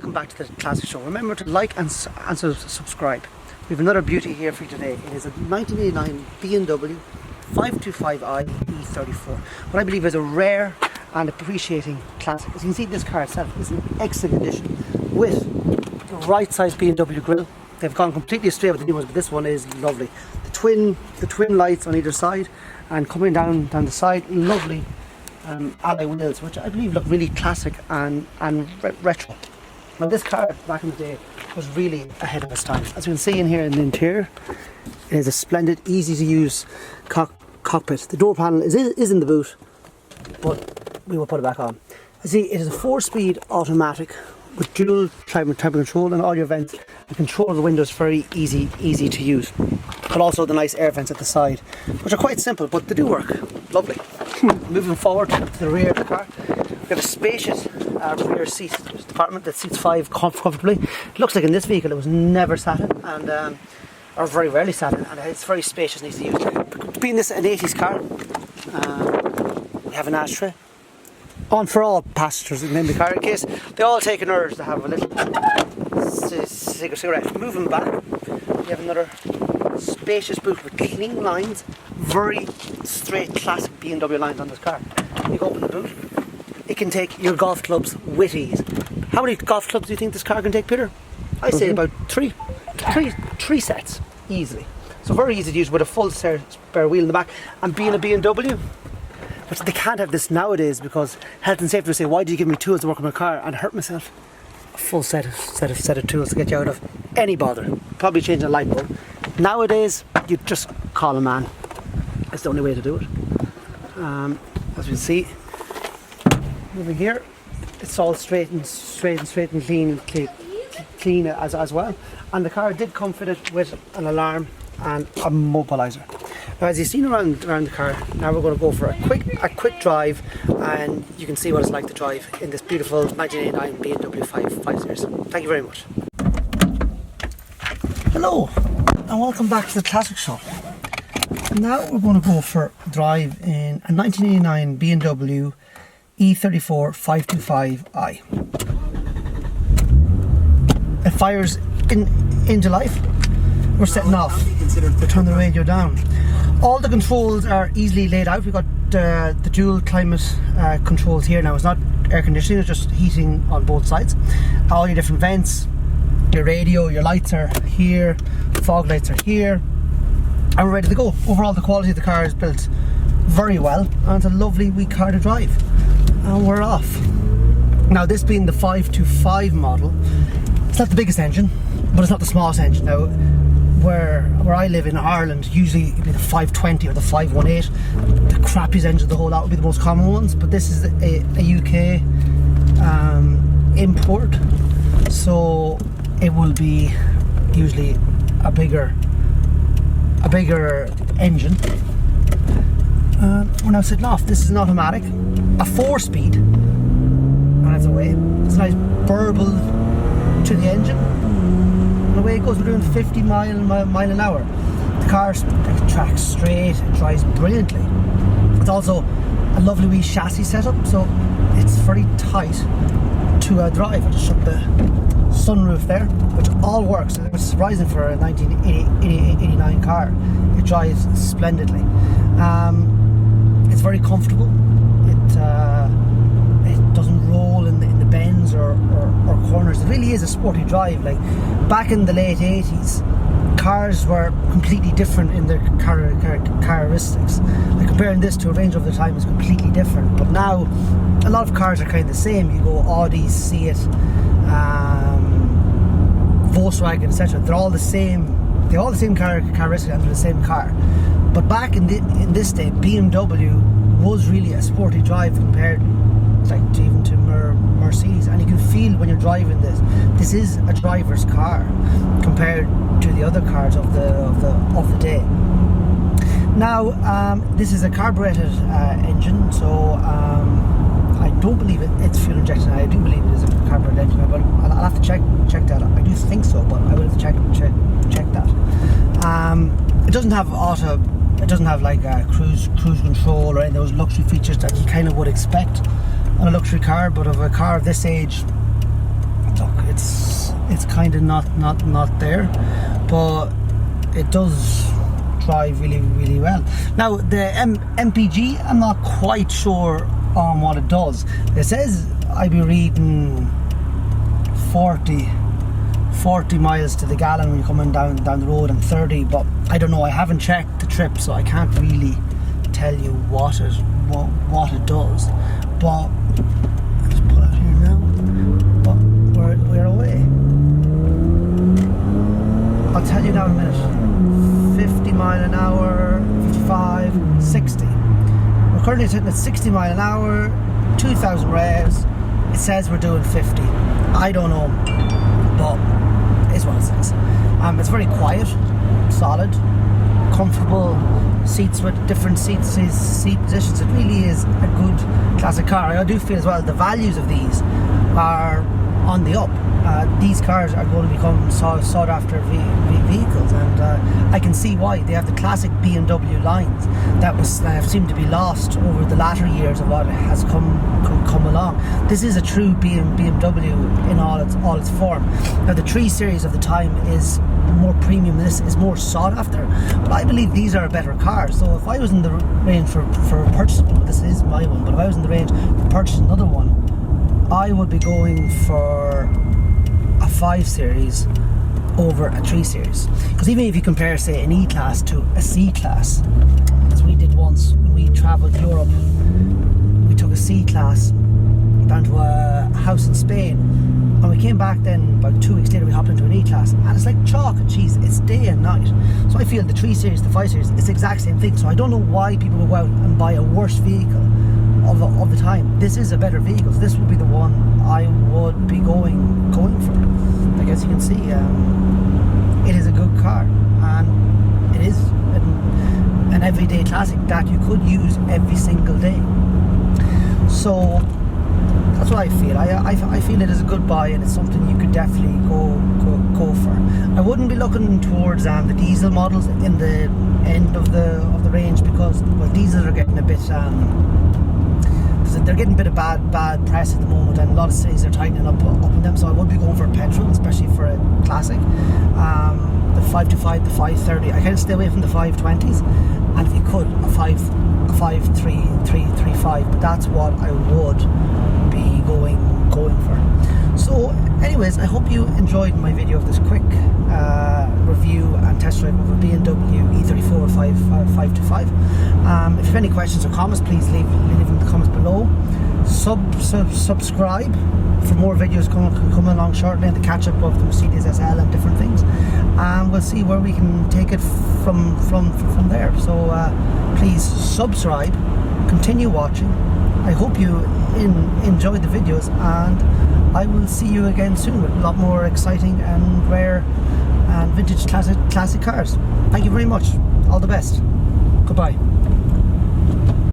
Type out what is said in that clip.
welcome back to the Classic Show. Remember to like and subscribe. We have another beauty here for you today. It is a 1989 BMW 525i E34. What I believe is a rare and appreciating classic. As you can see, this car itself is in excellent condition with the right size BMW grille. They've gone completely astray with the new ones, but this one is lovely. The twin lights on either side, and coming down the side, lovely alloy wheels, which I believe look really classic and retro. Now this car back in the day was really ahead of its time. As you can see in here in the interior, it is a splendid, easy to use cockpit. The door panel is in the boot, but we will put it back on. You see, it is a 4-speed automatic with dual climate control, and all your vents and control of the windows very easy to use. But also the nice air vents at the side, which are quite simple, but they do work. Lovely. Moving forward to the rear of the car, we have a spacious rear seat compartment that seats 5 comfortably. It looks like in this vehicle it was never sat in, and or very rarely sat in, and it's very spacious and easy to use. Being this an 80s car, we have an ashtray on for all passengers in the car, in case they all take an urge to have a little cigarette. Moving back, we have another spacious boot with clean lines, very straight classic BMW lines on this car. You go open the boot, it can take your golf clubs with ease. How many golf clubs do you think this car can take, Peter? I say about three sets easily. So very easy to use with a full spare wheel in the back, and being a BMW, but they can't have this nowadays because health and safety will say, why do you give me tools to work on my car and hurt myself? A full set of tools to get you out of any bother. Probably changing a light bulb. Nowadays, you just call a man. It's the only way to do it. As we see, moving here, it's all straight and clean as well. And the car did come fitted with an alarm and a mobiliser. Now, as you've seen around the car, now we're going to go for a quick drive, and you can see what it's like to drive in this beautiful 1989 BMW 5 Series. Thank you very much. Hello, and welcome back to the Classic Show. Now we're going to go for a drive in a 1989 BMW E34 525i. It fires into life. We're setting off. We turn the radio down. All the controls are easily laid out. We've got the dual climate controls here. Now it's not air conditioning, it's just heating on both sides. All your different vents, your radio, your lights are here, fog lights are here, and we're ready to go. Overall, the quality of the car is built very well, and it's a lovely wee car to drive. And we're off. Now, this being the 525 model, it's not the biggest engine, but it's not the smallest engine. Now, where I live in Ireland, usually it'd be the 520 or the 518. The crappiest engine of the whole lot would be the most common ones, but this is a UK import, so it will be usually a bigger engine. We're now setting off. This is an automatic, a 4-speed, and it's away. It's a nice burble to the engine. And away it goes. We're doing 50 mile an hour. The car tracks straight, it drives brilliantly. It's also a lovely wee chassis setup, so it's very tight to drive. I just shut the sunroof there, which all works. It's surprising for a 1989 car. It drives splendidly. It's very comfortable. It doesn't roll in the bends or corners. It really is a sporty drive. Like back in the late 80s, cars were completely different in their characteristics. Like comparing this to a Range Rover of the time is completely different. But now, a lot of cars are kind of the same. You go Audi, Seat, Volkswagen, etc. They're all the same. They all the same characteristics and they're the same car. But back in this day, BMW was really a sporty drive compared to Mercedes, and you can feel when you're driving this. This is a driver's car compared to the other cars of the day. Now, this is a carbureted engine, so I don't believe it's fuel injected. I do believe it is a carbureted engine, but I'll have to check that. I do think so, but I will have to check that. It doesn't have auto. It doesn't have like cruise control or any of those luxury features that you kind of would expect on a luxury car. But of a car of this age, look, it's kind of not there, but it does drive really well. Now the MPG, I'm not quite sure on what it does. It says I'd be reading 40 miles to the gallon when you're coming down the road, and 30, but I don't know, I haven't checked the trip, so I can't really tell you what it does. But I'll just pull out here now. But we're away. I'll tell you now in a minute. 50 mile an hour, 55, 60. We're currently sitting at 60 mile an hour, 2,000 revs. It says we're doing 50. I don't know, but it's what it says. It's very quiet, solid, comfortable seats with different seat positions. It really is a good classic car. I do feel as well the values of these are on the up. These cars are going to become sought after vehicles, and I can see why. They have the classic BMW lines that seemed to be lost over the latter years of what has come along. This is a true BMW in all its form. Now the 3 Series of the time is more premium. This is more sought after, but I believe these are better cars. So if I was in the range for purchasing one, this is my one, but if I was in the range for purchasing another one, I would be going for a 5 Series over a 3 Series. Because even if you compare, say, an E-Class to a C-Class, as we did once when we travelled Europe, we took a C-Class down to a house in Spain, and we came back then about 2 weeks later. We hopped into an E-Class, and it's like chalk and cheese. It's day and night. So I feel the 3 Series, the 5 Series, it's the exact same thing. So I don't know why people will go out and buy a worse vehicle of the time. This is a better vehicle. So this would be the one I would be going for. Like, as you can see, it is a good car, and it is an everyday classic that you could use every single day. So that's what I feel. I feel it is a good buy, and it's something you could definitely go for. I wouldn't be looking towards the diesel models in the end of the range, because diesels are getting a bit they're getting a bit of bad press at the moment, and a lot of cities are tightening up on them. So I would be going for petrol, especially for a classic. The 525, the 530. I kind of stay away from the 520s, and if you could, a 535. But that's what I would be going for. So, anyways, I hope you enjoyed my video of this quick review and test drive of a BMW E34 525. If you have any questions or comments, please leave them in the comments below. Subscribe for more videos coming along shortly, and the catch up of the Mercedes SL and different things, and we'll see where we can take it from there. So please subscribe, continue watching. I hope you enjoyed the videos, and I will see you again soon with a lot more exciting and rare and vintage classic cars. Thank you very much. All the best. Goodbye.